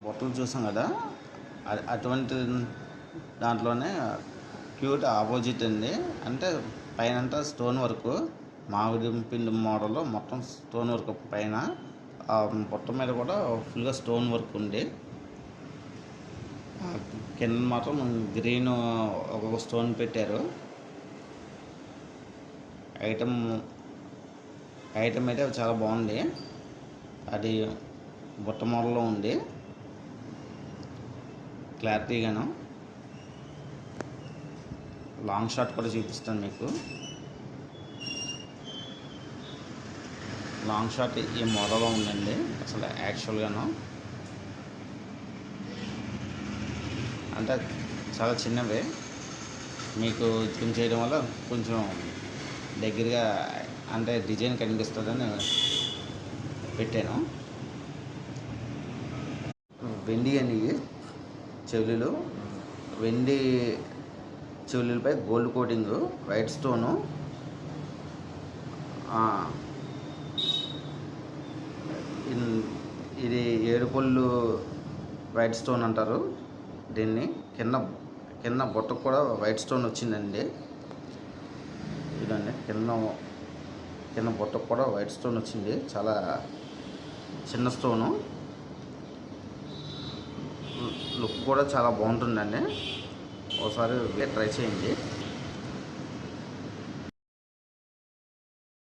బుట్టలు చూసాం కదా, అటువంటి దాంట్లోనే క్యూట్ ఆపోజిట్ అండి. అంటే పైన స్టోన్ వర్క్, మామిడి పిండి మోడల్లో మొత్తం స్టోన్ వర్క్ పైన, బుట్ట మీద కూడా ఫుల్గా స్టోన్ వర్క్ ఉంది. కింద మాత్రం గ్రీన్ ఒక స్టోన్ పెట్టారు. ఐటమ్ అయితే చాలా బాగుంది. అది బుట్ట మోడల్లో ఉంది క్లారిటీగాను. లాంగ్ షాట్ కూడా చూపిస్తాను మీకు. లాంగ్ షాట్ ఈ మోడల్లో ఉందండి. అసలు యాక్చువల్గాను అంటే చాలా చిన్నవే, మీకు జూమ్ చేయడం వల్ల కొంచెం దగ్గరగా అంటే డిజైన్ కనిపిస్తుందని పెట్టాను. వెండి అని చెవులు, వెండి చెవులపై గోల్డ్ కోటింగ్, వైట్ స్టోను. ఇది ఏడుపళ్ళు వైట్ స్టోన్ అంటారు దీన్ని. కింద బుట్టకు కూడా వైట్ స్టోన్ వచ్చిందండి. ఇదండి కింద బుట్టకు కూడా వైట్ స్టోన్ వచ్చింది. చాలా చిన్న స్టోను, లుక్ కూడా చాలా బాగుంటుందండి. ఒకసారి ట్రై చేయండి.